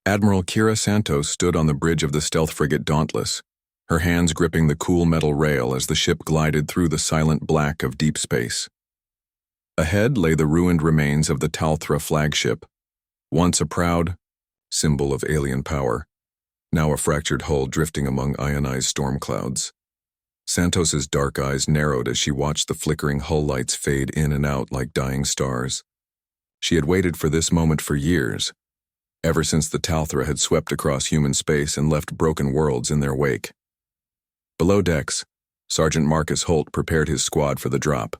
Admiral Kira Santos stood on the bridge of the stealth frigate Dauntless, her hands gripping the cool metal rail as the ship glided through the silent black of deep space. Ahead lay the ruined remains of the Talthra flagship, once a proud symbol of alien power, now a fractured hull drifting among ionized storm clouds. Santos's dark eyes narrowed as she watched the flickering hull lights fade in and out like dying stars. She had waited for this moment for years, ever since the Talthra had swept across human space and left broken worlds in their wake. Below decks, Sergeant Marcus Holt prepared his squad for the drop.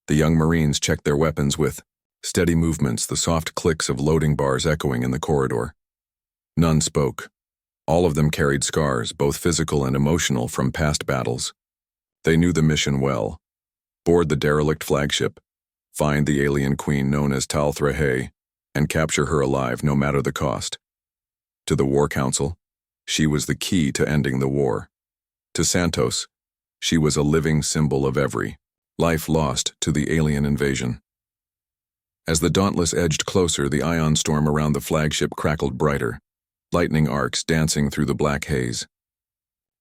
The young Marines checked their weapons with steady movements, the soft clicks of loading bars echoing in the corridor. None spoke. All of them carried scars, both physical and emotional, from past battles. They knew the mission well. Board the derelict flagship, find the alien queen known as Talthra Hay, and capture her alive no matter the cost. To the War Council, she was the key to ending the war. To Santos, she was a living symbol of every life lost to the alien invasion. As the Dauntless edged closer, the ion storm around the flagship crackled brighter, lightning arcs dancing through the black haze.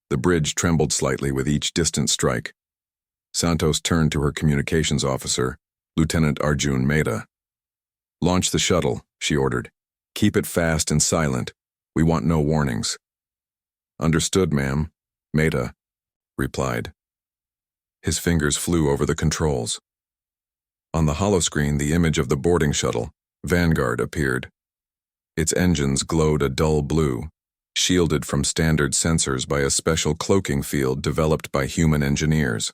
The bridge trembled slightly with each distant strike. Santos turned to her communications officer, Lieutenant Arjun Mehta. "Launch the shuttle," she ordered. "Keep it fast and silent. We want no warnings." "Understood, ma'am," Mehta replied. His fingers flew over the controls. On the holoscreen, the image of the boarding shuttle, Vanguard, appeared. Its engines glowed a dull blue, shielded from standard sensors by a special cloaking field developed by human engineers.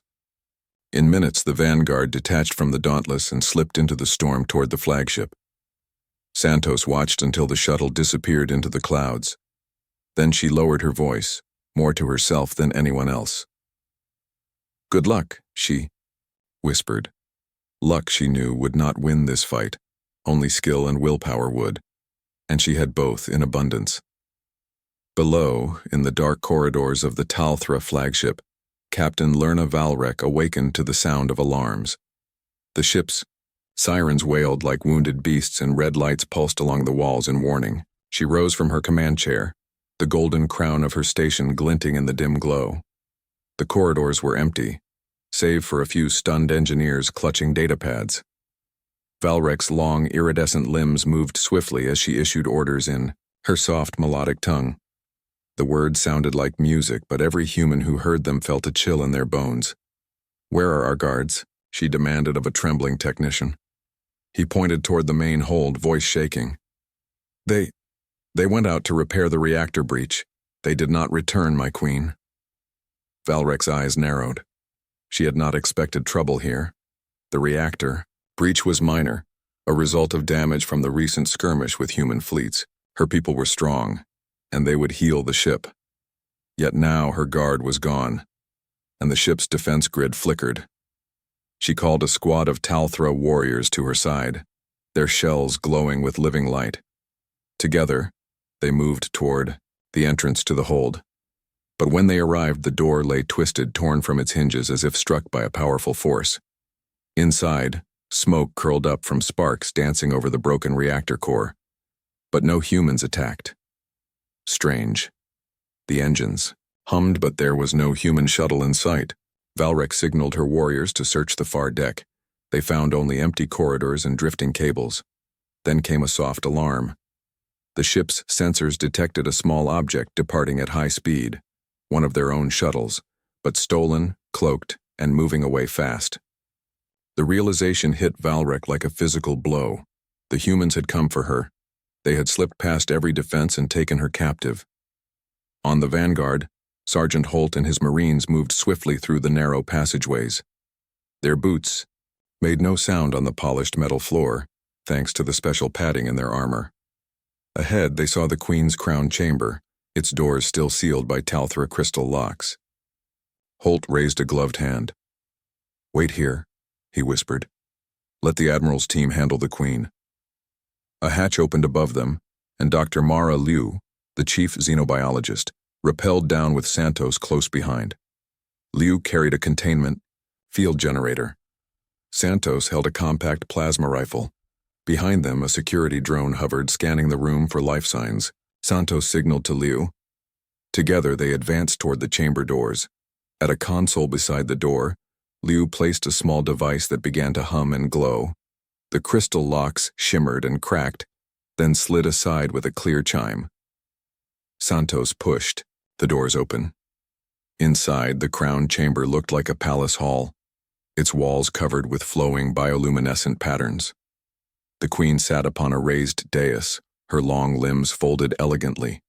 In minutes, the Vanguard detached from the Dauntless and slipped into the storm toward the flagship. Santos watched until the shuttle disappeared into the clouds. Then she lowered her voice, more to herself than anyone else. "Good luck," she whispered. Luck, she knew, would not win this fight. Only skill and willpower would. And she had both in abundance. Below, in the dark corridors of the Talthra flagship, Captain Lerna Valrek awakened to the sound of alarms. The ship's sirens wailed like wounded beasts and red lights pulsed along the walls in warning. She rose from her command chair, the golden crown of her station glinting in the dim glow. The corridors were empty, save for a few stunned engineers clutching datapads. Valrek's long, iridescent limbs moved swiftly as she issued orders in her soft, melodic tongue. The words sounded like music, but every human who heard them felt a chill in their bones. "Where are our guards?" she demanded of a trembling technician. He pointed toward the main hold, voice shaking. They went out to repair the reactor breach. They did not return, my queen." Valrek's eyes narrowed. She had not expected trouble here. The reactor breach was minor, a result of damage from the recent skirmish with human fleets. Her people were strong, and they would heal the ship. Yet now her guard was gone, and the ship's defense grid flickered. She called a squad of Talthra warriors to her side, their shells glowing with living light. Together, they moved toward the entrance to the hold. But when they arrived, the door lay twisted, torn from its hinges as if struck by a powerful force. Inside, smoke curled up from sparks dancing over the broken reactor core. But no humans attacked. Strange. The engines hummed, but there was no human shuttle in sight. Valrek signaled her warriors to search the far deck. They found only empty corridors and drifting cables. Then came a soft alarm. The ship's sensors detected a small object departing at high speed, one of their own shuttles, but stolen, cloaked, and moving away fast. The realization hit Valrek like a physical blow. The humans had come for her. They had slipped past every defense and taken her captive. On the Vanguard, Sergeant Holt and his Marines moved swiftly through the narrow passageways. Their boots made no sound on the polished metal floor, thanks to the special padding in their armor. Ahead, they saw the Queen's crown chamber, its doors still sealed by Talthra crystal locks. Holt raised a gloved hand. "Wait here," he whispered. "Let the Admiral's team handle the Queen." A hatch opened above them, and Dr. Mara Liu, the chief xenobiologist, rappelled down with Santos close behind. Liu carried a containment field generator. Santos held a compact plasma rifle. Behind them, a security drone hovered, scanning the room for life signs. Santos signaled to Liu. Together, they advanced toward the chamber doors. At a console beside the door, Liu placed a small device that began to hum and glow. The crystal locks shimmered and cracked, then slid aside with a clear chime. Santos pushed. The doors open. Inside, the crown chamber looked like a palace hall, its walls covered with flowing bioluminescent patterns. The queen sat upon a raised dais, her long limbs folded elegantly.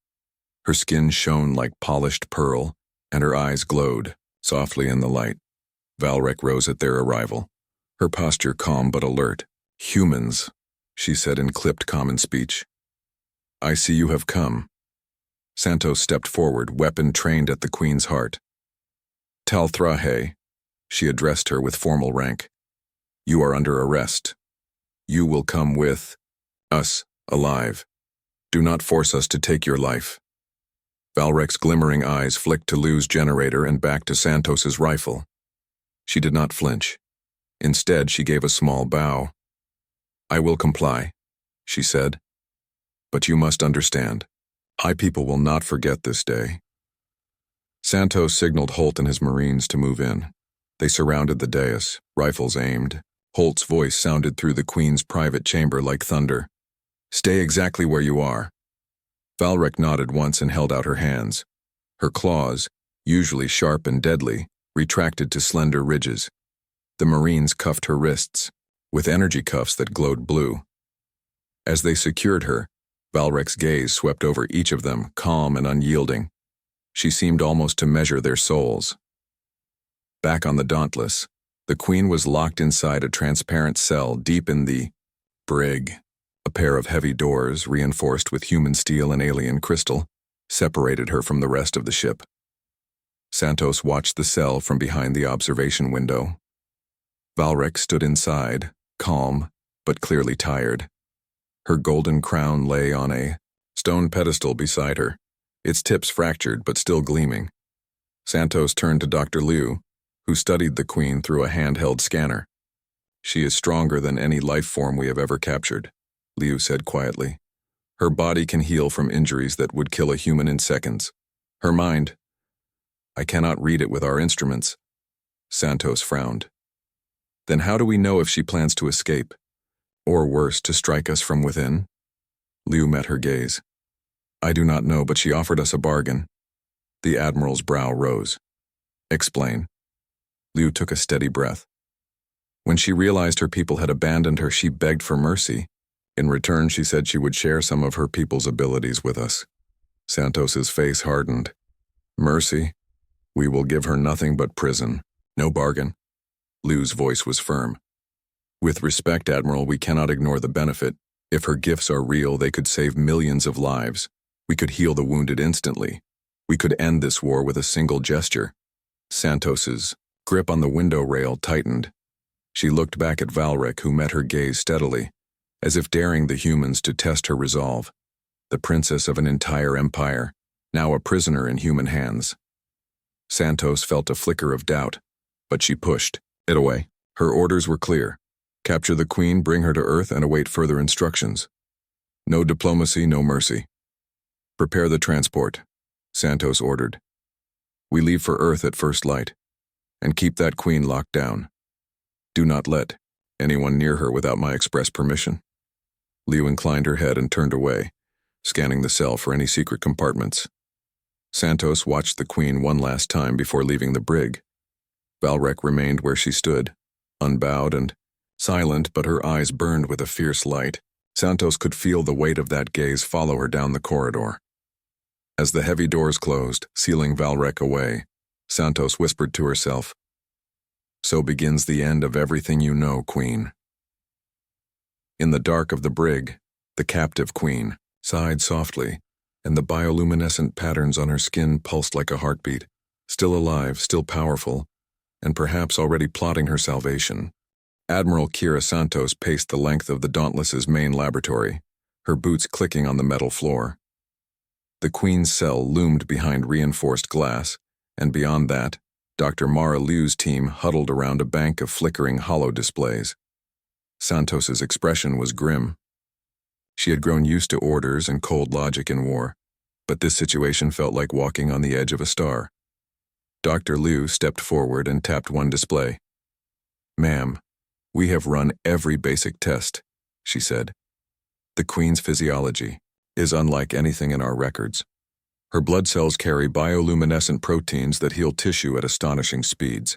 Her skin shone like polished pearl, and her eyes glowed softly in the light. Valrek rose at their arrival, her posture calm but alert. "Humans," she said in clipped common speech. "I see you have come." Santos stepped forward, weapon trained at the queen's heart. "Talthrahe," she addressed her with formal rank. "You are under arrest. You will come with us, alive. Do not force us to take your life." Valrek's glimmering eyes flicked to Liu's generator and back to Santos's rifle. She did not flinch. Instead, she gave a small bow. "I will comply," she said. "But you must understand, I people will not forget this day." Santos signaled Holt and his Marines to move in. They surrounded the dais, rifles aimed. Holt's voice sounded through the Queen's private chamber like thunder. "Stay exactly where you are." Valrek nodded once and held out her hands. Her claws, usually sharp and deadly, retracted to slender ridges. The Marines cuffed her wrists, with energy cuffs that glowed blue. As they secured her, Valrek's gaze swept over each of them, calm and unyielding. She seemed almost to measure their souls. Back on the Dauntless, the Queen was locked inside a transparent cell deep in the brig. A pair of heavy doors, reinforced with human steel and alien crystal, separated her from the rest of the ship. Santos watched the cell from behind the observation window. Valrek stood inside, calm, but clearly tired. Her golden crown lay on a stone pedestal beside her, its tips fractured but still gleaming. Santos turned to Dr. Liu, who studied the Queen through a handheld scanner. "She is stronger than any life form we have ever captured," Liu said quietly. "Her body can heal from injuries that would kill a human in seconds. Her mind, I cannot read it with our instruments." Santos frowned. "Then how do we know if she plans to escape? Or worse, to strike us from within?" Liu met her gaze. "I do not know, but she offered us a bargain." The Admiral's brow rose. "Explain." Liu took a steady breath. "When she realized her people had abandoned her, she begged for mercy. In return, she said she would share some of her people's abilities with us." Santos's face hardened. "Mercy? We will give her nothing but prison. No bargain." Liu's voice was firm. "With respect, Admiral, we cannot ignore the benefit. If her gifts are real, they could save millions of lives. We could heal the wounded instantly. We could end this war with a single gesture." Santos's grip on the window rail tightened. She looked back at Valrek, who met her gaze steadily, as if daring the humans to test her resolve. The princess of an entire empire, now a prisoner in human hands. Santos felt a flicker of doubt, but she pushed it away. Her orders were clear. Capture the Queen, bring her to Earth, and await further instructions. No diplomacy, no mercy. "Prepare the transport," Santos ordered. "We leave for Earth at first light. And keep that Queen locked down. Do not let anyone near her without my express permission." Liu inclined her head and turned away, scanning the cell for any secret compartments. Santos watched the Queen one last time before leaving the brig. Valrek remained where she stood, unbowed and silent, but her eyes burned with a fierce light. Santos could feel the weight of that gaze follow her down the corridor. As the heavy doors closed, sealing Valrek away, Santos whispered to herself, "So begins the end of everything you know, Queen." In the dark of the brig, the captive Queen sighed softly, and the bioluminescent patterns on her skin pulsed like a heartbeat, still alive, still powerful, and perhaps already plotting her salvation. Admiral Kira Santos paced the length of the Dauntless's main laboratory, her boots clicking on the metal floor. The Queen's cell loomed behind reinforced glass, and beyond that, Dr. Mara Liu's team huddled around a bank of flickering holo displays. Santos's expression was grim. She had grown used to orders and cold logic in war, but this situation felt like walking on the edge of a star. Dr. Liu stepped forward and tapped one display. "Ma'am, we have run every basic test," she said. "The Queen's physiology is unlike anything in our records. Her blood cells carry bioluminescent proteins that heal tissue at astonishing speeds.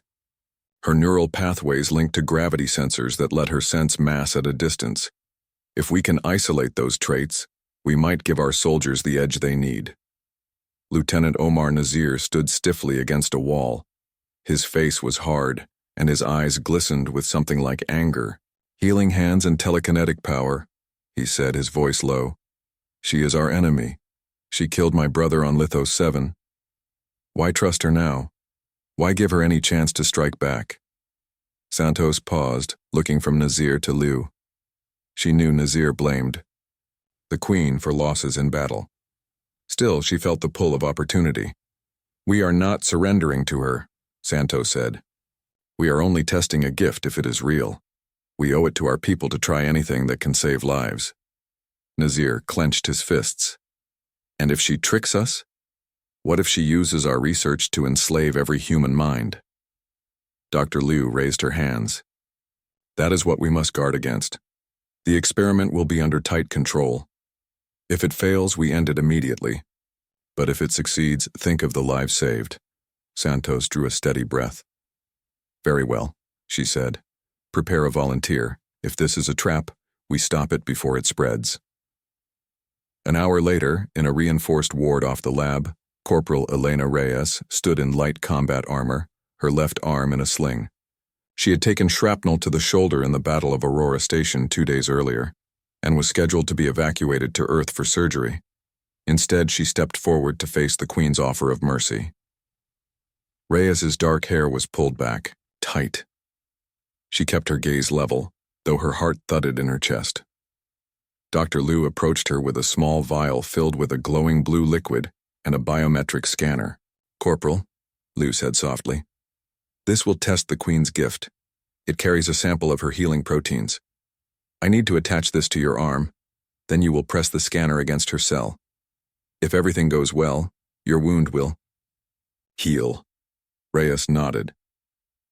Her neural pathways link to gravity sensors that let her sense mass at a distance. If we can isolate those traits, we might give our soldiers the edge they need." Lieutenant Omar Nazir stood stiffly against a wall. His face was hard, and his eyes glistened with something like anger. "Healing hands and telekinetic power," he said, his voice low. "She is our enemy. She killed my brother on Lithos 7. Why trust her now? Why give her any chance to strike back?" Santos paused, looking from Nazir to Liu. She knew Nazir blamed the Queen for losses in battle. Still, she felt the pull of opportunity. "We are not surrendering to her," Santos said. "We are only testing a gift if it is real. We owe it to our people to try anything that can save lives." Nazir clenched his fists. "And if she tricks us? What if she uses our research to enslave every human mind?" Dr. Liu raised her hands. "That is what we must guard against. The experiment will be under tight control. If it fails, we end it immediately. But if it succeeds, think of the lives saved." Santos drew a steady breath. "Very well," she said. "Prepare a volunteer. If this is a trap, we stop it before it spreads." An hour later, in a reinforced ward off the lab, Corporal Elena Reyes stood in light combat armor, her left arm in a sling. She had taken shrapnel to the shoulder in the Battle of Aurora Station 2 days earlier, and was scheduled to be evacuated to Earth for surgery. Instead, she stepped forward to face the Queen's offer of mercy. Reyes's dark hair was pulled back, tight. She kept her gaze level, though her heart thudded in her chest. Dr. Liu approached her with a small vial filled with a glowing blue liquid and a biometric scanner. "Corporal," Liu said softly, "this will test the Queen's gift. It carries a sample of her healing proteins. I need to attach this to your arm. Then you will press the scanner against her cell. If everything goes well, your wound will heal." Reyes nodded.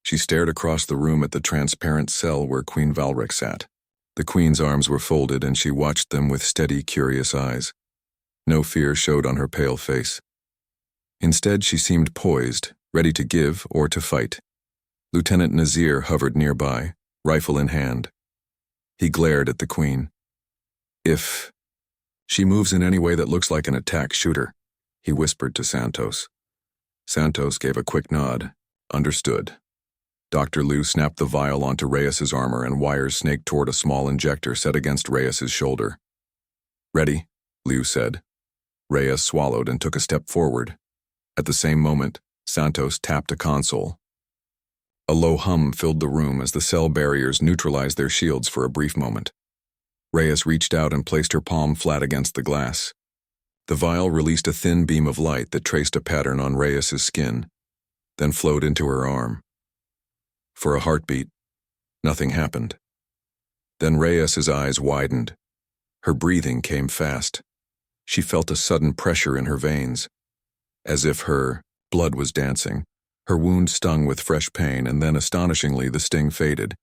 She stared across the room at the transparent cell where Queen Valric sat. The Queen's arms were folded and she watched them with steady, curious eyes. No fear showed on her pale face. Instead, she seemed poised, ready to give or to fight. Lieutenant Nazir hovered nearby, rifle in hand. He glared at the Queen. "If she moves in any way that looks like an attack, shoot her," he whispered to Santos. Santos gave a quick nod. "Understood." Dr. Liu snapped the vial onto Reyes's armor and wires snaked toward a small injector set against Reyes's shoulder. "Ready?" Liu said. Reyes swallowed and took a step forward. At the same moment, Santos tapped a console. A low hum filled the room as the cell barriers neutralized their shields for a brief moment. Reyes reached out and placed her palm flat against the glass. The vial released a thin beam of light that traced a pattern on Reyes's skin, then flowed into her arm. For a heartbeat, nothing happened. Then Reyes's eyes widened. Her breathing came fast. She felt a sudden pressure in her veins, as if her blood was dancing. Her wound stung with fresh pain, and then astonishingly the sting faded.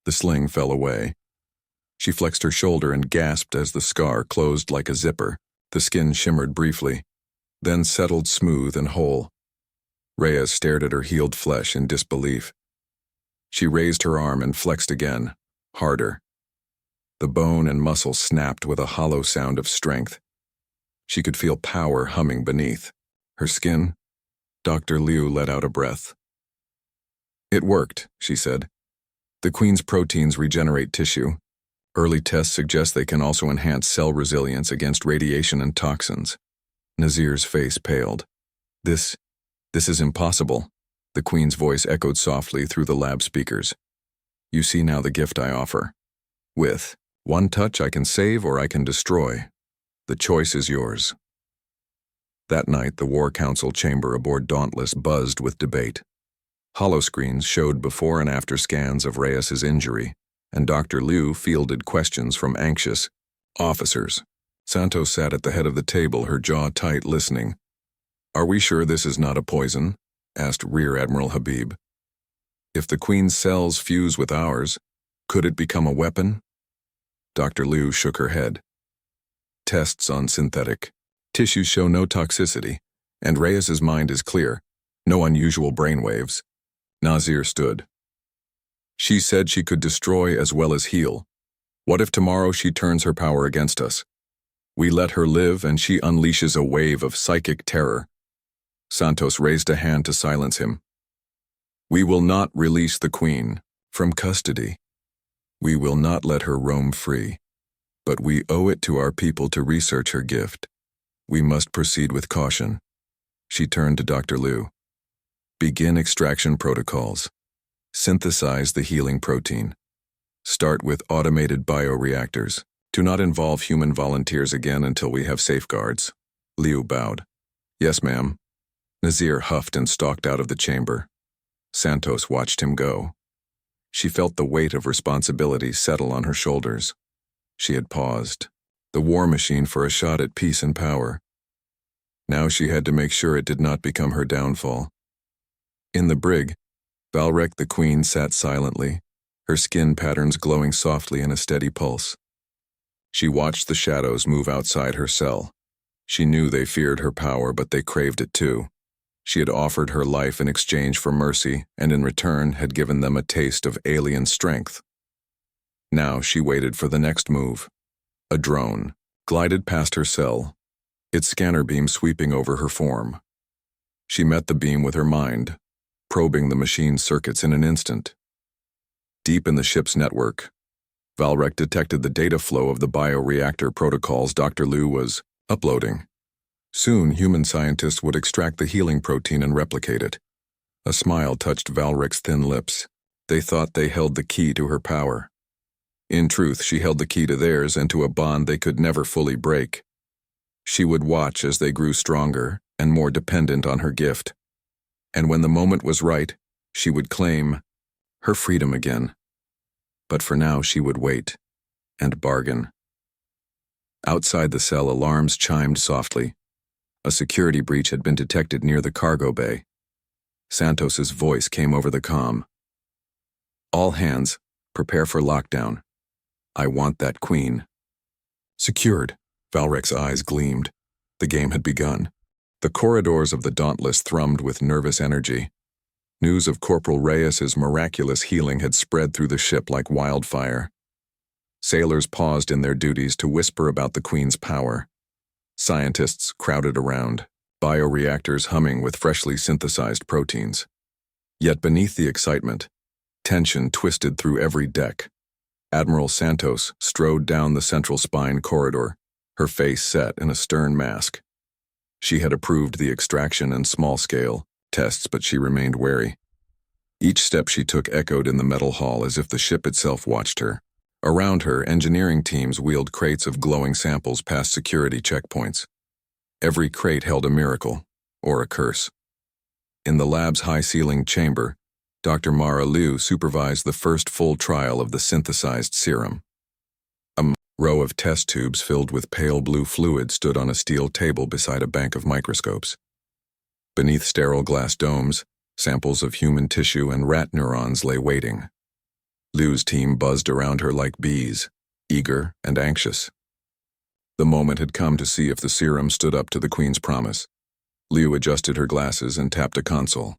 The sling fell away. She flexed her shoulder and gasped as the scar closed like a zipper. The skin shimmered briefly, then settled smooth and whole. Reyes stared at her healed flesh in disbelief. She raised her arm and flexed again, harder. The bone and muscle snapped with a hollow sound of strength. She could feel power humming beneath. Her skin? Dr. Liu let out a breath. "It worked," she said. "The Queen's proteins regenerate tissue. Early tests suggest they can also enhance cell resilience against radiation and toxins." Nazir's face paled. This is impossible," the Queen's voice echoed softly through the lab speakers. "You see now the gift I offer. With one touch I can save or I can destroy. The choice is yours." That night, the War Council chamber aboard Dauntless buzzed with debate. Holoscreens showed before and after scans of Reyes's injury, and Dr. Liu fielded questions from anxious officers. Santos sat at the head of the table, her jaw tight, listening. "Are we sure this is not a poison?" asked Rear Admiral Habib. "If the Queen's cells fuse with ours, could it become a weapon?" Dr. Liu shook her head. "Tests on synthetic tissues show no toxicity, and Reyes's mind is clear. No unusual brainwaves." Nazir stood. "She said she could destroy as well as heal. What if tomorrow she turns her power against us? We let her live and she unleashes a wave of psychic terror." Santos raised a hand to silence him. "We will not release the Queen from custody. We will not let her roam free. But we owe it to our people to research her gift. We must proceed with caution." She turned to Dr. Liu. "Begin extraction protocols. Synthesize the healing protein. Start with automated bioreactors. Do not involve human volunteers again until we have safeguards." Liu bowed. "Yes, ma'am." Nazir huffed and stalked out of the chamber. Santos watched him go. She felt the weight of responsibility settle on her shoulders. She had paused, the war machine for a shot at peace and power. Now she had to make sure it did not become her downfall. In the brig, Valrek the Queen sat silently, her skin patterns glowing softly in a steady pulse. She watched the shadows move outside her cell. She knew they feared her power, but they craved it too. She had offered her life in exchange for mercy, and in return had given them a taste of alien strength. Now she waited for the next move. A drone glided past her cell, its scanner beam sweeping over her form. She met the beam with her mind, probing the machine's circuits in an instant. Deep in the ship's network, Valrek detected the data flow of the bioreactor protocols Dr. Liu was uploading. Soon, human scientists would extract the healing protein and replicate it. A smile touched Valrek's thin lips. They thought they held the key to her power. In truth, she held the key to theirs and to a bond they could never fully break. She would watch as they grew stronger and more dependent on her gift. And when the moment was right, she would claim her freedom again. But for now, she would wait and bargain. Outside the cell, alarms chimed softly. A security breach had been detected near the cargo bay. Santos's voice came over the comm. "All hands, prepare for lockdown. I want that Queen." Secured. Valrek's eyes gleamed. The game had begun. The corridors of the Dauntless thrummed with nervous energy. News of Corporal Reyes's miraculous healing had spread through the ship like wildfire. Sailors paused in their duties to whisper about the Queen's power. Scientists crowded around, bioreactors humming with freshly synthesized proteins. Yet beneath the excitement, tension twisted through every deck. Admiral Santos strode down the central spine corridor, her face set in a stern mask. She had approved the extraction and small-scale tests, but she remained wary. Each step she took echoed in the metal hall as if the ship itself watched her. Around her, engineering teams wheeled crates of glowing samples past security checkpoints. Every crate held a miracle, or a curse. In the lab's high-ceiling chamber, Dr. Mara Liu supervised the first full trial of the synthesized serum. A row of test tubes filled with pale blue fluid stood on a steel table beside a bank of microscopes. Beneath sterile glass domes, samples of human tissue and rat neurons lay waiting. Liu's team buzzed around her like bees, eager and anxious. The moment had come to see if the serum stood up to the Queen's promise. Liu adjusted her glasses and tapped a console.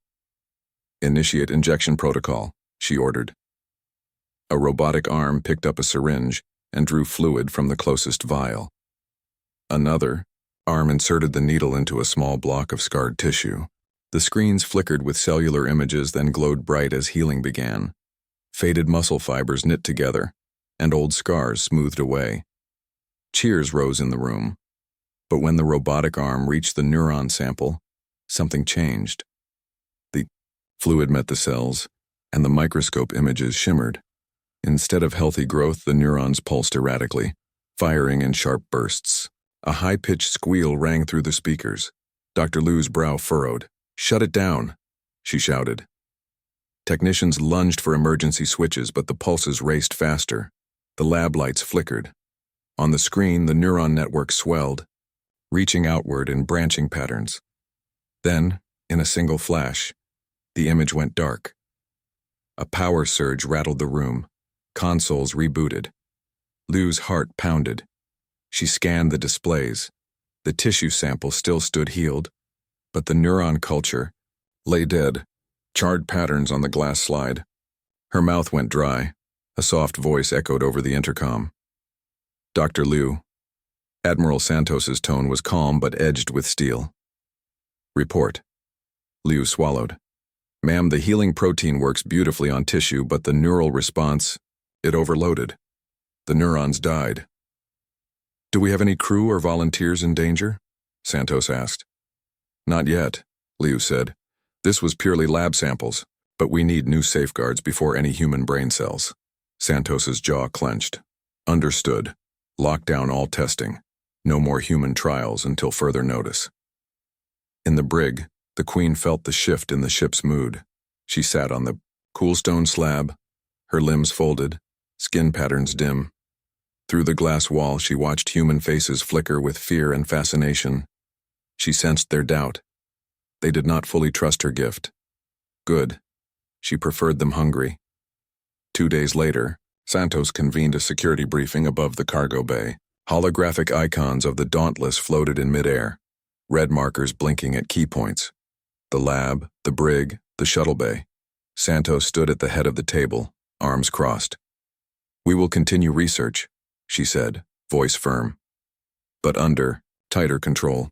"Initiate injection protocol," she ordered. A robotic arm picked up a syringe and drew fluid from the closest vial. Another arm inserted the needle into a small block of scarred tissue. The screens flickered with cellular images, then glowed bright as healing began. Faded muscle fibers knit together, and old scars smoothed away. Cheers rose in the room. But when the robotic arm reached the neuron sample, something changed. The fluid met the cells, and the microscope images shimmered. Instead of healthy growth, the neurons pulsed erratically, firing in sharp bursts. A high-pitched squeal rang through the speakers. Dr. Liu's brow furrowed. "Shut it down," she shouted. Technicians lunged for emergency switches, but the pulses raced faster. The lab lights flickered. On the screen, the neuron network swelled, reaching outward in branching patterns. Then, in a single flash, the image went dark. A power surge rattled the room. Consoles rebooted. Lu's heart pounded. She scanned the displays. The tissue sample still stood healed, but the neuron culture lay dead, charred patterns on the glass slide. Her mouth went dry. A soft voice echoed over the intercom. Dr. Liu. Admiral Santos's tone was calm but edged with steel. Report. Liu swallowed. Ma'am, the healing protein works beautifully on tissue, but the neural response, it overloaded. The neurons died. Do we have any crew or volunteers in danger? Santos asked. Not yet, Liu said. This was purely lab samples, but we need new safeguards before any human brain cells. Santos's jaw clenched. Understood. Lock down all testing. No more human trials until further notice. In the brig, the Queen felt the shift in the ship's mood. She sat on the cool stone slab, her limbs folded, skin patterns dim. Through the glass wall, she watched human faces flicker with fear and fascination. She sensed their doubt. They did not fully trust her gift. Good. She preferred them hungry. 2 days later, Santos convened a security briefing above the cargo bay. Holographic icons of the Dauntless floated in midair, red markers blinking at key points. The lab, the brig, the shuttle bay. Santos stood at the head of the table, arms crossed. We will continue research, she said, voice firm, but under tighter control.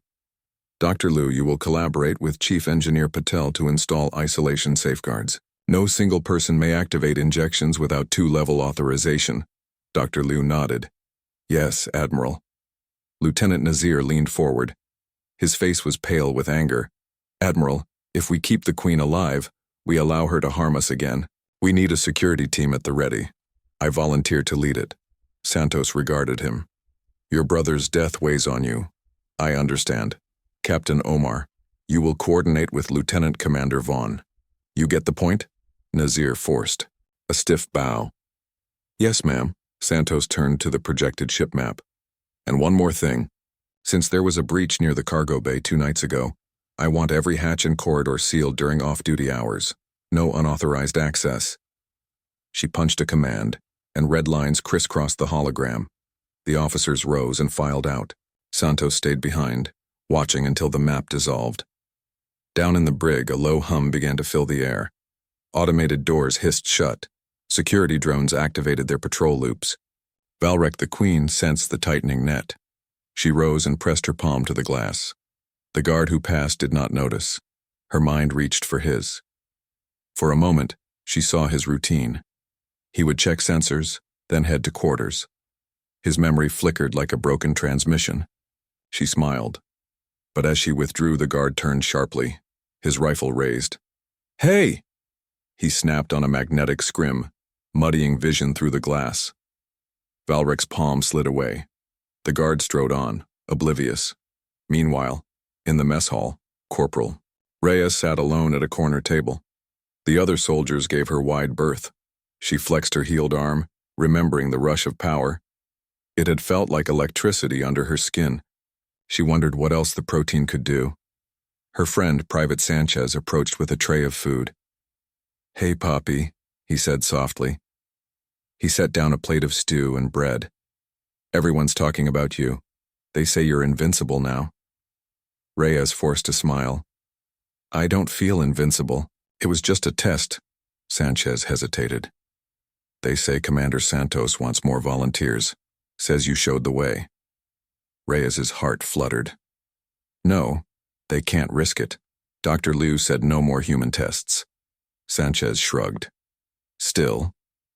Dr. Liu, you will collaborate with Chief Engineer Patel to install isolation safeguards. No single person may activate injections without 2-level authorization. Dr. Liu nodded. Yes, Admiral. Lieutenant Nazir leaned forward. His face was pale with anger. Admiral, if we keep the Queen alive, we allow her to harm us again. We need a security team at the ready. I volunteer to lead it. Santos regarded him. Your brother's death weighs on you. I understand. Captain Omar, you will coordinate with Lieutenant Commander Vaughn. You get the point? Nazir forced. A stiff bow. Yes, ma'am. Santos turned to the projected ship map. And one more thing. Since there was a breach near the cargo bay 2 nights ago, I want every hatch and corridor sealed during off-duty hours. No unauthorized access. She punched a command, and red lines crisscrossed the hologram. The officers rose and filed out. Santos stayed behind, watching until the map dissolved. Down in the brig, a low hum began to fill the air. Automated doors hissed shut. Security drones activated their patrol loops. Valrek the Queen sensed the tightening net. She rose and pressed her palm to the glass. The guard who passed did not notice. Her mind reached for his. For a moment, she saw his routine. He would check sensors, then head to quarters. His memory flickered like a broken transmission. She smiled. But as she withdrew, the guard turned sharply, his rifle raised. Hey! He snapped on a magnetic scrim, muddying vision through the glass. Valrek's palm slid away. The guard strode on, oblivious. Meanwhile, in the mess hall, Corporal Reyes sat alone at a corner table. The other soldiers gave her wide berth. She flexed her healed arm, remembering the rush of power. It had felt like electricity under her skin. She wondered what else the protein could do. Her friend, Private Sanchez, approached with a tray of food. Hey, Poppy, he said softly. He set down a plate of stew and bread. Everyone's talking about you. They say you're invincible now. Reyes forced a smile. I don't feel invincible. It was just a test. Sanchez hesitated. They say Commander Santos wants more volunteers. Says you showed the way. Reyes's heart fluttered. No, they can't risk it. Dr. Liu said no more human tests. Sanchez shrugged. Still,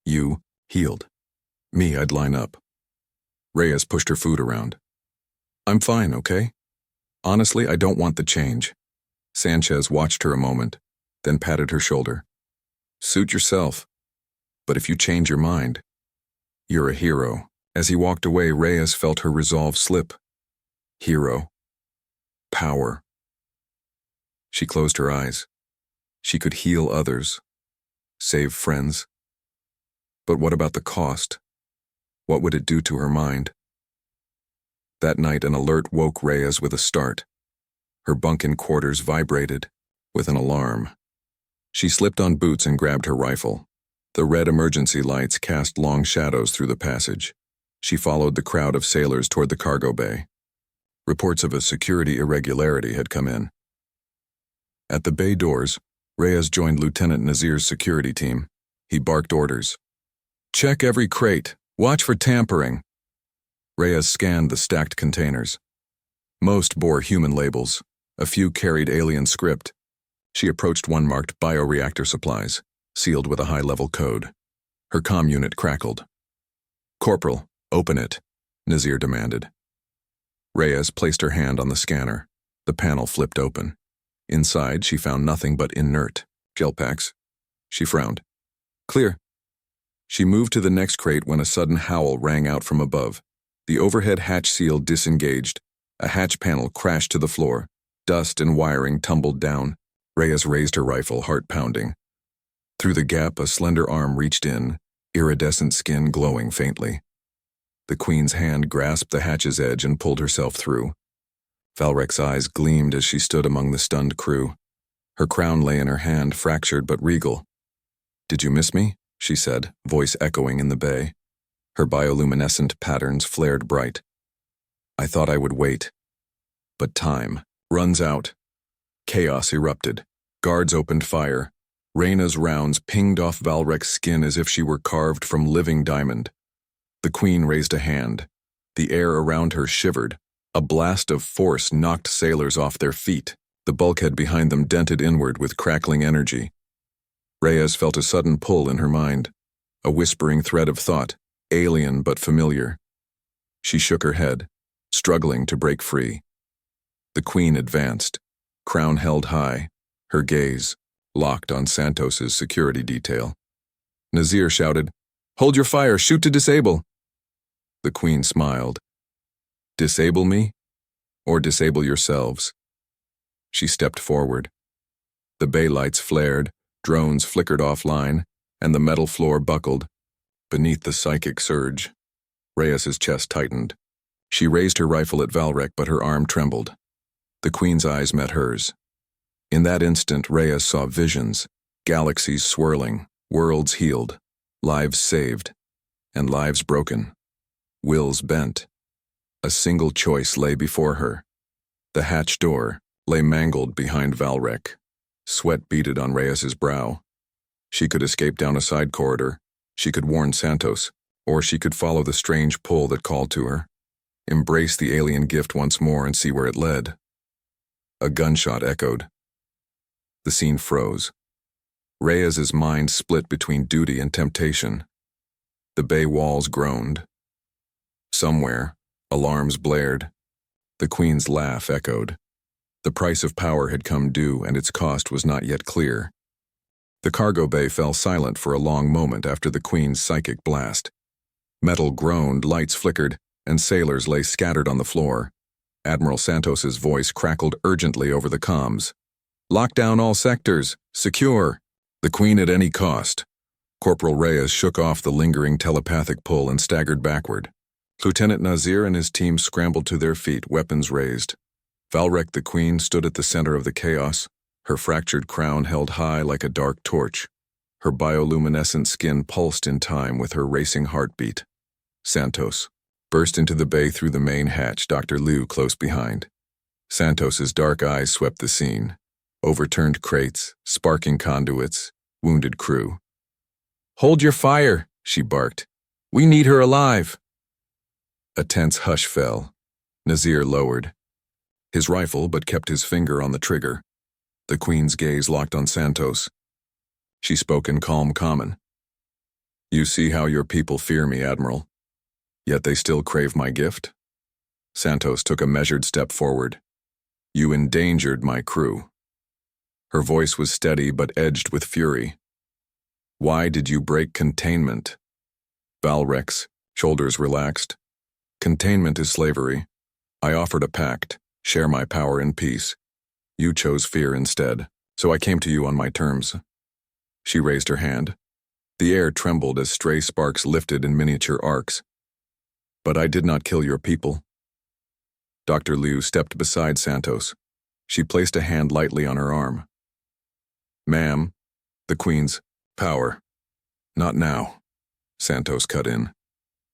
you healed. Me, I'd line up. Reyes pushed her food around. I'm fine, okay? Honestly, I don't want the change. Sanchez watched her a moment, then patted her shoulder. Suit yourself. But if you change your mind, you're a hero. As he walked away, Reyes felt her resolve slip. Hero. Power. She closed her eyes. She could heal others. Save friends. But what about the cost? What would it do to her mind? That night, an alert woke Reyes with a start. Her bunk-in quarters vibrated with an alarm. She slipped on boots and grabbed her rifle. The red emergency lights cast long shadows through the passage. She followed the crowd of sailors toward the cargo bay. Reports of a security irregularity had come in. At the bay doors, Reyes joined Lieutenant Nazir's security team. He barked orders. "Check every crate. Watch for tampering." Reyes scanned the stacked containers. Most bore human labels. A few carried alien script. She approached one marked bioreactor supplies, sealed with a high-level code. Her comm unit crackled. "Corporal, open it," Nazir demanded. Reyes placed her hand on the scanner. The panel flipped open. Inside, she found nothing but inert gel packs. She frowned. "Clear." She moved to the next crate when a sudden howl rang out from above. The overhead hatch seal disengaged. A hatch panel crashed to the floor. Dust and wiring tumbled down. Reyes raised her rifle, heart pounding. Through the gap, a slender arm reached in, iridescent skin glowing faintly. The Queen's hand grasped the hatch's edge and pulled herself through. Valrek's eyes gleamed as she stood among the stunned crew. Her crown lay in her hand, fractured but regal. "Did you miss me?" she said, voice echoing in the bay. Her bioluminescent patterns flared bright. "I thought I would wait. But time runs out." Chaos erupted. Guards opened fire. Reyna's rounds pinged off Valrek's skin as if she were carved from living diamond. The Queen raised a hand. The air around her shivered. A blast of force knocked sailors off their feet. The bulkhead behind them dented inward with crackling energy. Reyes felt a sudden pull in her mind. A whispering thread of thought, alien but familiar. She shook her head, struggling to break free. The Queen advanced, crown held high, her gaze locked on Santos's security detail. Nazir shouted, "Hold your fire, shoot to disable." The Queen smiled. "Disable me? Or disable yourselves?" She stepped forward. The bay lights flared, drones flickered offline, and the metal floor buckled. Beneath the psychic surge, Reyes's chest tightened. She raised her rifle at Valrek, but her arm trembled. The Queen's eyes met hers. In that instant, Reyes saw visions, galaxies swirling, worlds healed, lives saved, and lives broken, wills bent. A single choice lay before her. The hatch door lay mangled behind Valrek. Sweat beaded on Reyes's brow. She could escape down a side corridor, she could warn Santos, or she could follow the strange pull that called to her, embrace the alien gift once more and see where it led. A gunshot echoed. The scene froze. Reyes's mind split between duty and temptation. The bay walls groaned. Somewhere, alarms blared. The Queen's laugh echoed. The price of power had come due, and its cost was not yet clear. The cargo bay fell silent for a long moment after the Queen's psychic blast. Metal groaned, lights flickered, and sailors lay scattered on the floor. Admiral Santos's voice crackled urgently over the comms. "Lock down all sectors. Secure. The Queen at any cost." Corporal Reyes shook off the lingering telepathic pull and staggered backward. Lieutenant Nazir and his team scrambled to their feet, weapons raised. Valrek the Queen stood at the center of the chaos, her fractured crown held high like a dark torch. Her bioluminescent skin pulsed in time with her racing heartbeat. Santos burst into the bay through the main hatch, Dr. Liu close behind. Santos's dark eyes swept the scene. Overturned crates, sparking conduits, wounded crew. "Hold your fire," she barked. "We need her alive." A tense hush fell. Nazir lowered his rifle but kept his finger on the trigger. The Queen's gaze locked on Santos. She spoke in calm common. "You see how your people fear me, Admiral. Yet they still crave my gift?" Santos took a measured step forward. "You endangered my crew." Her voice was steady but edged with fury. "Why did you break containment?" Valrek's shoulders relaxed. "Containment is slavery. I offered a pact, share my power in peace. You chose fear instead, so I came to you on my terms." She raised her hand. The air trembled as stray sparks lifted in miniature arcs. "But I did not kill your people." Dr. Liu stepped beside Santos. She placed a hand lightly on her arm. "Ma'am, the Queen's power." "Not now," Santos cut in.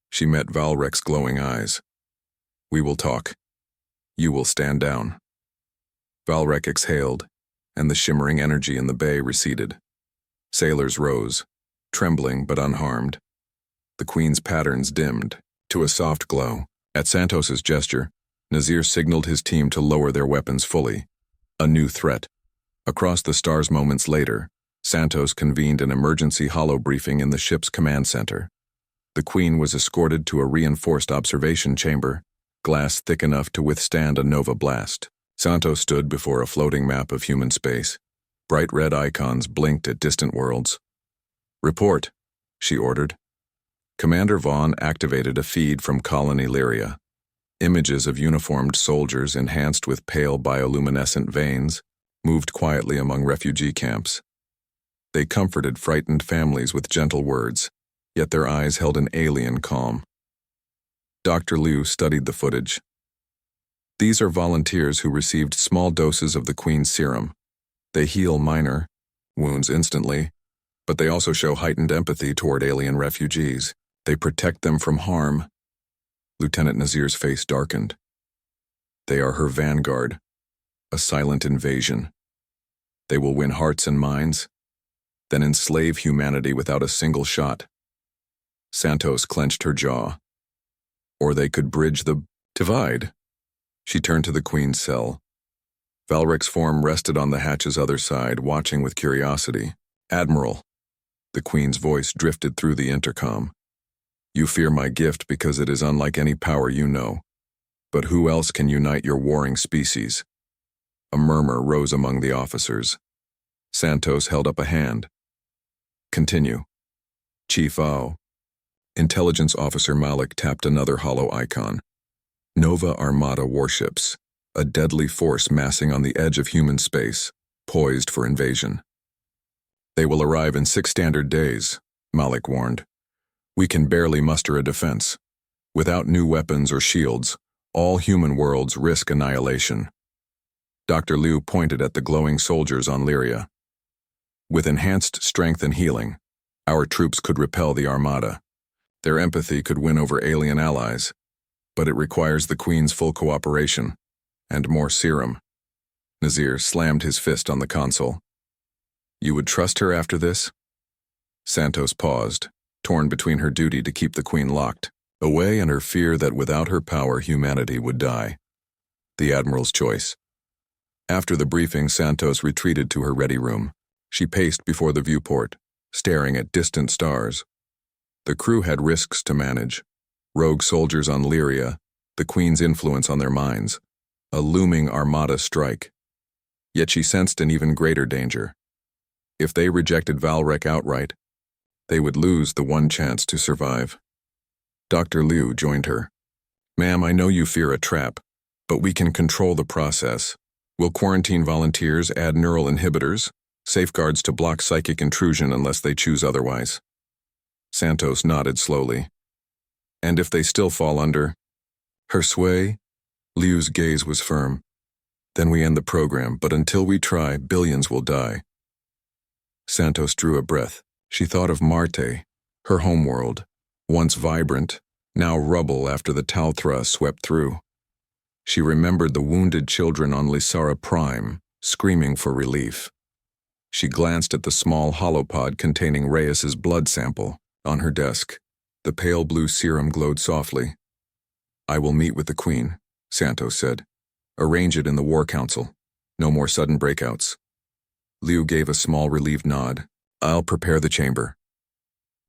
She met Valrek's glowing eyes. "We will talk. You will stand down." Valrek exhaled, and the shimmering energy in the bay receded. Sailors rose, trembling but unharmed. The Queen's patterns dimmed to a soft glow. At Santos's gesture, Nazir signaled his team to lower their weapons fully. A new threat. Across the stars moments later, Santos convened an emergency holo briefing in the ship's command center. The Queen was escorted to a reinforced observation chamber, glass thick enough to withstand a nova blast. Santos stood before a floating map of human space. Bright red icons blinked at distant worlds. "Report," she ordered. Commander Vaughn activated a feed from Colony Lyria. Images of uniformed soldiers enhanced with pale bioluminescent veins moved quietly among refugee camps. They comforted frightened families with gentle words, yet their eyes held an alien calm. Dr. Liu studied the footage. "These are volunteers who received small doses of the Queen's serum. They heal minor wounds instantly, but they also show heightened empathy toward alien refugees. They protect them from harm." Lieutenant Nazir's face darkened. "They are her vanguard, a silent invasion. They will win hearts and minds, then enslave humanity without a single shot." Santos clenched her jaw. "Or they could bridge the divide." She turned to the Queen's cell. Valrek's form rested on the hatch's other side, watching with curiosity. "Admiral," the Queen's voice drifted through the intercom. "You fear my gift because it is unlike any power you know. But who else can unite your warring species?" A murmur rose among the officers. Santos held up a hand. "Continue." "Chief O." Intelligence Officer Malik tapped another holo icon. "Nova Armada warships, a deadly force massing on the edge of human space, poised for invasion." "They will arrive in 6 standard days," Malik warned. "We can barely muster a defense. Without new weapons or shields, all human worlds risk annihilation." Dr. Liu pointed at the glowing soldiers on Lyria. "With enhanced strength and healing, our troops could repel the Armada. Their empathy could win over alien allies, but it requires the Queen's full cooperation, and more serum." Nazir slammed his fist on the console. "You would trust her after this?" Santos paused, torn between her duty to keep the Queen locked away and her fear that without her power humanity would die. The Admiral's choice. After the briefing, Santos retreated to her ready room. She paced before the viewport, staring at distant stars. The crew had risks to manage. Rogue soldiers on Lyria, the Queen's influence on their minds, a looming Armada strike. Yet she sensed an even greater danger. If they rejected Valrek outright, they would lose the one chance to survive. Dr. Liu joined her. "Ma'am, I know you fear a trap, but we can control the process. We'll quarantine volunteers, add neural inhibitors, safeguards to block psychic intrusion unless they choose otherwise." Santos nodded slowly. "And if they still fall under her sway?" Liu's gaze was firm. "Then we end the program, but until we try, billions will die." Santos drew a breath. She thought of Marte, her homeworld, once vibrant, now rubble after the Talthra swept through. She remembered the wounded children on Lysara Prime, screaming for relief. She glanced at the small holopod containing Reyes's blood sample on her desk. The pale blue serum glowed softly. "I will meet with the Queen," Santos said. "Arrange it in the War Council. No more sudden breakouts." Liu gave a small relieved nod. "I'll prepare the chamber."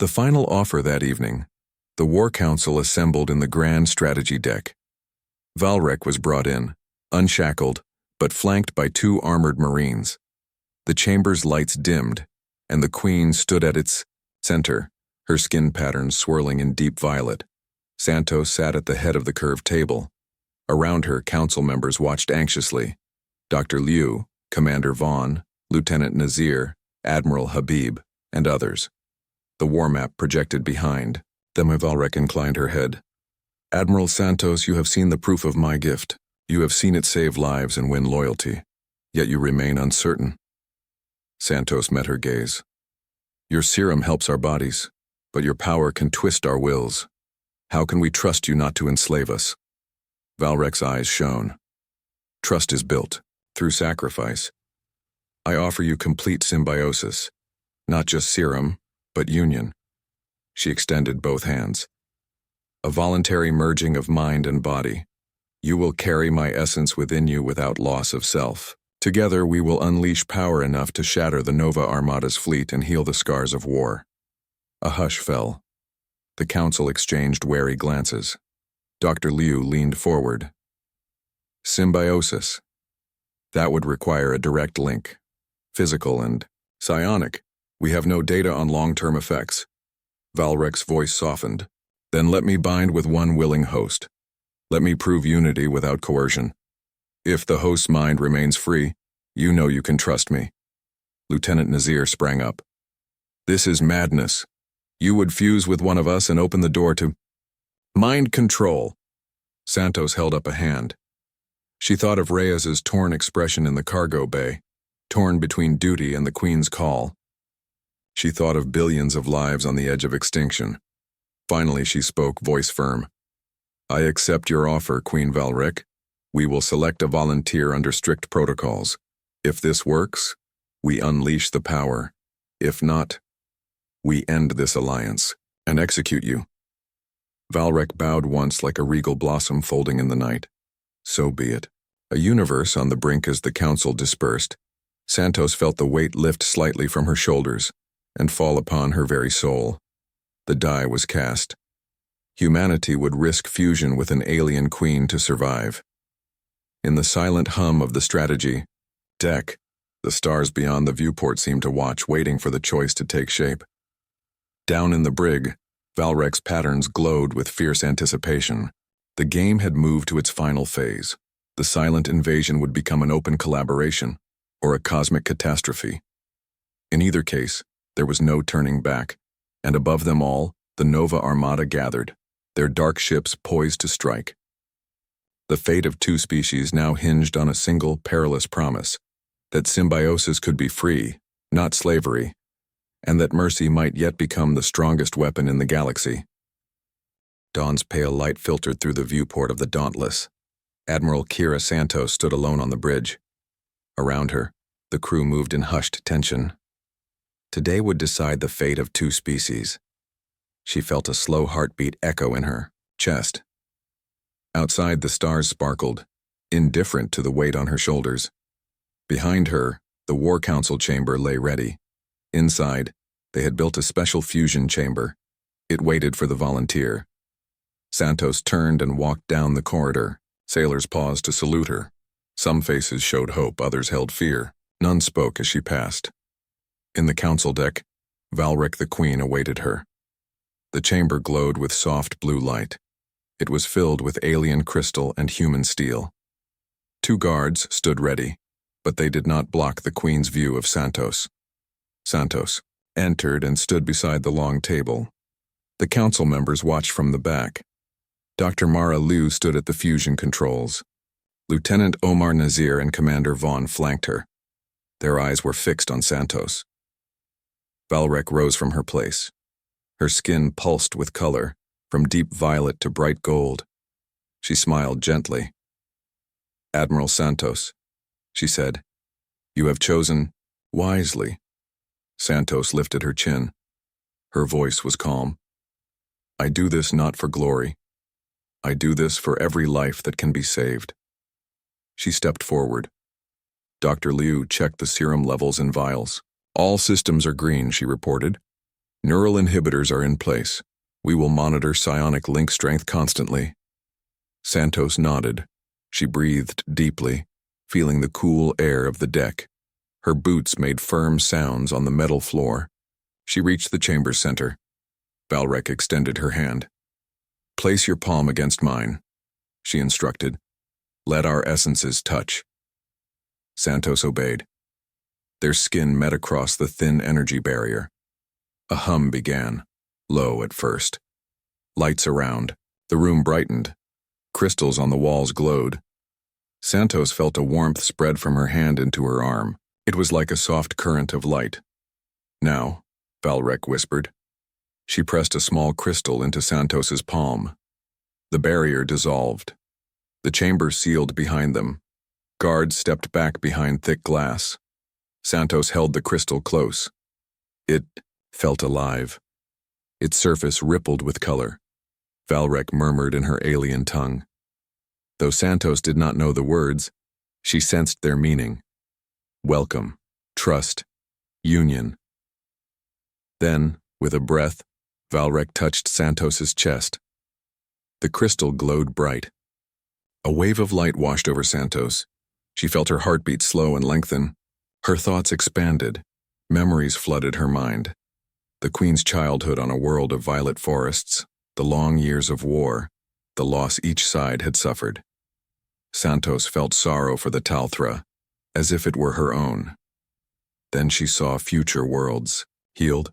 The final offer that evening, the War Council assembled in the Grand Strategy deck. Valrek was brought in, unshackled, but flanked by 2 armored Marines. The chamber's lights dimmed, and the Queen stood at its center, her skin patterns swirling in deep violet. Santos sat at the head of the curved table. Around her, council members watched anxiously. Dr. Liu, Commander Vaughn, Lieutenant Nazir, Admiral Habib, and others. The war map projected behind. Then Valrek inclined her head. "Admiral Santos, you have seen the proof of my gift. You have seen it save lives and win loyalty, yet you remain uncertain. Santos met her gaze. Your serum helps our bodies, but your power can twist our wills. How can we trust you not to enslave us? Valrek's eyes shone. Trust is built through sacrifice. I offer you complete symbiosis, not just serum, but union. She extended both hands. A voluntary merging of mind and body. You will carry my essence within you without loss of self. Together we will unleash power enough to shatter the Nova Armada's fleet and heal the scars of war. A hush fell. The council exchanged wary glances. Dr. Liu leaned forward. Symbiosis. That would require a direct link. Physical and psionic. We have no data on long-term effects. Valrek's voice softened. Then let me bind with one willing host. Let me prove unity without coercion. If the host's mind remains free, you know you can trust me. Lieutenant Nazir sprang up. This is madness. You would fuse with one of us and open the door to mind control. Santos held up a hand. She thought of Reyes's torn expression in the cargo bay, torn between duty and the Queen's call. She thought of billions of lives on the edge of extinction. Finally she spoke, voice firm. I accept your offer, Queen Valrek. We will select a volunteer under strict protocols. If this works, we unleash the power. If not, we end this alliance and execute you. Valrek bowed once like a regal blossom folding in the night. So be it. A universe on the brink as the council dispersed. Santos felt the weight lift slightly from her shoulders and fall upon her very soul. The die was cast. Humanity would risk fusion with an alien queen to survive. In the silent hum of the strategy deck, the stars beyond the viewport seemed to watch, waiting for the choice to take shape. Down in the brig, Valrek's patterns glowed with fierce anticipation. The game had moved to its final phase. The silent invasion would become an open collaboration, or a cosmic catastrophe. In either case, there was no turning back, and above them all, the Nova Armada gathered, their dark ships poised to strike. The fate of two species now hinged on a single perilous promise, that symbiosis could be free, not slavery, and that mercy might yet become the strongest weapon in the galaxy. Dawn's pale light filtered through the viewport of the Dauntless. Admiral Kira Santos stood alone on the bridge. Around her, the crew moved in hushed tension. Today would decide the fate of two species. She felt a slow heartbeat echo in her chest. Outside, the stars sparkled, indifferent to the weight on her shoulders. Behind her, the War Council chamber lay ready. Inside, they had built a special fusion chamber. It waited for the volunteer. Santos turned and walked down the corridor. Sailors paused to salute her. Some faces showed hope, others held fear. None spoke as she passed. In the council deck, Valrek the Queen awaited her. The chamber glowed with soft blue light. It was filled with alien crystal and human steel. Two guards stood ready, but they did not block the Queen's view of Santos. Santos entered and stood beside the long table. The council members watched from the back. Dr. Mara Liu stood at the fusion controls. Lieutenant Omar Nazir and Commander Vaughn flanked her. Their eyes were fixed on Santos. Valrek rose from her place. Her skin pulsed with color, from deep violet to bright gold. She smiled gently. Admiral Santos, she said, you have chosen wisely. Santos lifted her chin. Her voice was calm. I do this not for glory. I do this for every life that can be saved. She stepped forward. Dr. Liu checked the serum levels in vials. All systems are green, she reported. Neural inhibitors are in place. We will monitor psionic link strength constantly. Santos nodded. She breathed deeply, feeling the cool air of the deck. Her boots made firm sounds on the metal floor. She reached the chamber's center. Valrek extended her hand. Place your palm against mine, she instructed. Let our essences touch. Santos obeyed. Their skin met across the thin energy barrier. A hum began, low at first. Lights around. The room brightened. Crystals on the walls glowed. Santos felt a warmth spread from her hand into her arm. It was like a soft current of light. "Now," Valrek whispered. She pressed a small crystal into Santos's palm. The barrier dissolved. The chamber sealed behind them. Guards stepped back behind thick glass. Santos held the crystal close. It felt alive. Its surface rippled with color. Valrek murmured in her alien tongue. Though Santos did not know the words, she sensed their meaning. Welcome, trust, union. Then, with a breath, Valrek touched Santos's chest. The crystal glowed bright. A wave of light washed over Santos. She felt her heartbeat slow and lengthen. Her thoughts expanded. Memories flooded her mind. The Queen's childhood on a world of violet forests, the long years of war, the loss each side had suffered. Santos felt sorrow for the Talthra, as if it were her own. Then she saw future worlds, healed,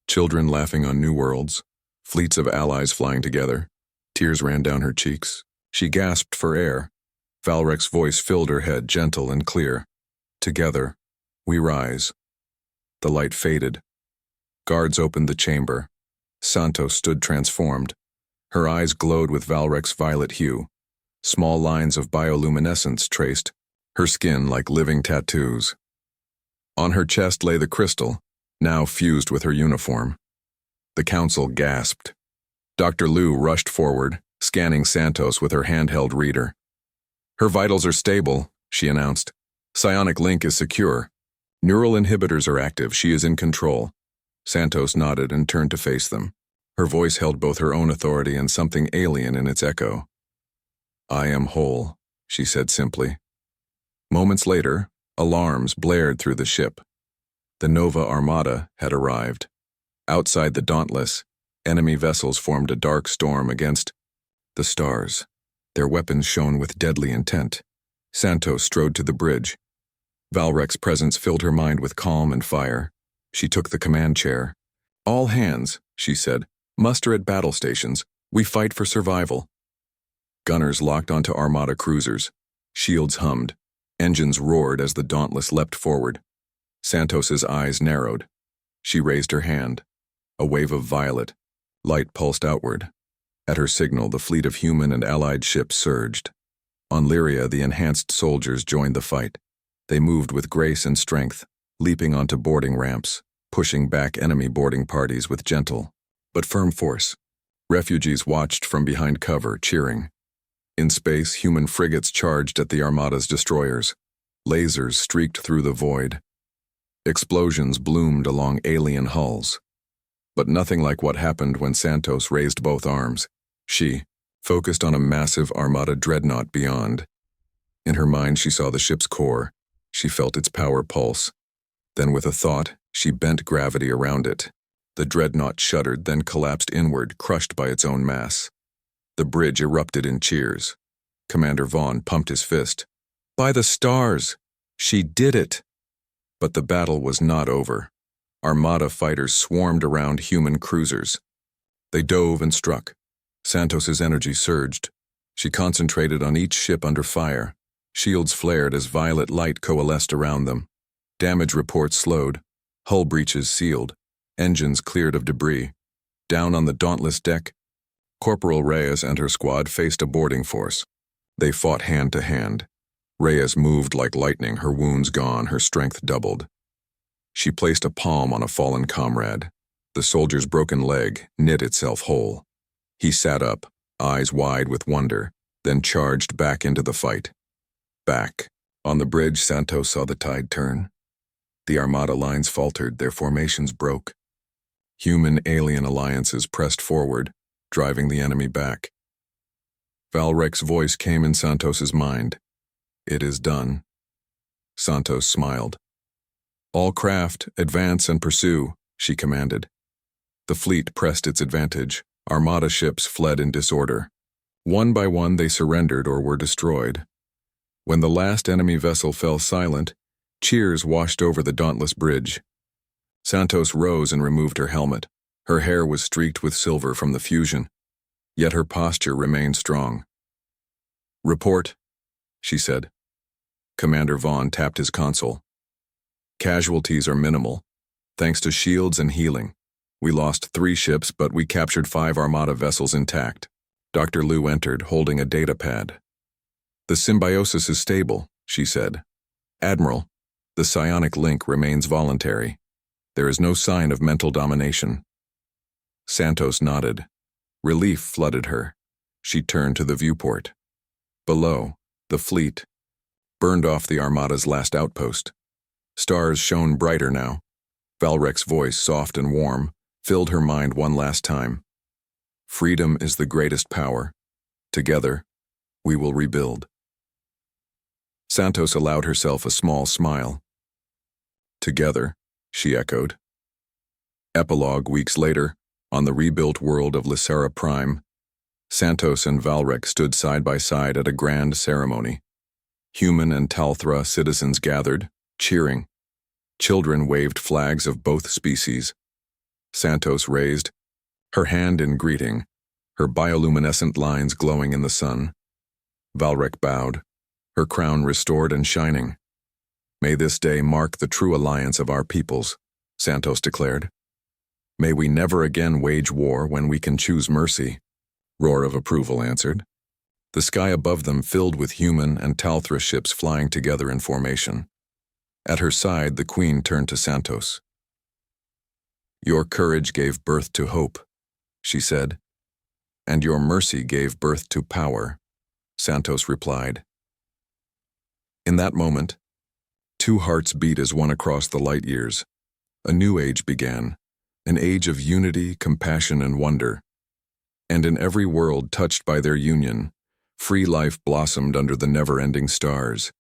children laughing on new worlds, fleets of allies flying together. Tears ran down her cheeks. She gasped for air. Valrek's voice filled her head, gentle and clear. Together, we rise. The light faded. Guards opened the chamber. Santos stood transformed. Her eyes glowed with Valrek's violet hue. Small lines of bioluminescence traced her skin like living tattoos. On her chest lay the crystal, now fused with her uniform. The council gasped. Dr. Liu rushed forward, scanning Santos with her handheld reader. Her vitals are stable, she announced. Psionic link is secure. Neural inhibitors are active. She is in control. Santos nodded and turned to face them. Her voice held both her own authority and something alien in its echo. I am whole, she said simply. Moments later, alarms blared through the ship. The Nova Armada had arrived. Outside the Dauntless, enemy vessels formed a dark storm against the stars. Their weapons shone with deadly intent. Santos strode to the bridge. Valrek's presence filled her mind with calm and fire. She took the command chair. All hands, she said, muster at battle stations. We fight for survival. Gunners locked onto Armada cruisers. Shields hummed. Engines roared as the Dauntless leapt forward. Santos's eyes narrowed. She raised her hand. A wave of violet. Light pulsed outward. At her signal, the fleet of human and allied ships surged. On Lyria, the enhanced soldiers joined the fight. They moved with grace and strength, leaping onto boarding ramps, pushing back enemy boarding parties with gentle but firm force. Refugees watched from behind cover, cheering. In space, human frigates charged at the Armada's destroyers. Lasers streaked through the void. Explosions bloomed along alien hulls. But nothing like what happened when Santos raised both arms. She focused on a massive Armada dreadnought beyond. In her mind, she saw the ship's core. She felt its power pulse. Then with a thought, she bent gravity around it. The dreadnought shuddered, then collapsed inward, crushed by its own mass. The bridge erupted in cheers. Commander Vaughn pumped his fist. By the stars! She did it! But the battle was not over. Armada fighters swarmed around human cruisers. They dove and struck. Santos's energy surged. She concentrated on each ship under fire. Shields flared as violet light coalesced around them. Damage reports slowed. Hull breaches sealed. Engines cleared of debris. Down on the Dauntless deck, Corporal Reyes and her squad faced a boarding force. They fought hand to hand. Reyes moved like lightning, her wounds gone, her strength doubled. She placed a palm on a fallen comrade. The soldier's broken leg knit itself whole. He sat up, eyes wide with wonder, then charged back into the fight. Back. On the bridge, Santos saw the tide turn. The Armada lines faltered, their formations broke. Human-alien alliances pressed forward, driving the enemy back. Valrek's voice came in Santos's mind. It is done. Santos smiled. All craft, advance and pursue, she commanded. The fleet pressed its advantage. Armada ships fled in disorder. One by one they surrendered or were destroyed. When the last enemy vessel fell silent, cheers washed over the Dauntless bridge. Santos rose and removed her helmet. Her hair was streaked with silver from the fusion, yet her posture remained strong. Report, she said. Commander Vaughn tapped his console. Casualties are minimal, thanks to shields and healing. We lost 3 ships, but we captured 5 Armada vessels intact. Dr. Liu entered, holding a data pad. The symbiosis is stable, she said. Admiral, the psionic link remains voluntary. There is no sign of mental domination. Santos nodded. Relief flooded her. She turned to the viewport. Below, the fleet burned off the Armada's last outpost. Stars shone brighter now. Valrek's voice, soft and warm, filled her mind one last time. Freedom is the greatest power. Together, we will rebuild. Santos allowed herself a small smile. Together, she echoed. Epilogue weeks later, on the rebuilt world of Lysera Prime, Santos and Valrek stood side by side at a grand ceremony. Human and Talthra citizens gathered, cheering. Children waved flags of both species. Santos raised her hand in greeting, her bioluminescent lines glowing in the sun. Valrek bowed, her crown restored and shining. May this day mark the true alliance of our peoples, Santos declared. May we never again wage war when we can choose mercy. Roar of approval answered. The sky above them filled with human and Talthra ships flying together in formation. At her side, the Queen turned to Santos. Your courage gave birth to hope, she said. And your mercy gave birth to power, Santos replied. In that moment, 2 hearts beat as one across the light years. A new age began, an age of unity, compassion, and wonder. And in every world touched by their union, free life blossomed under the never-ending stars.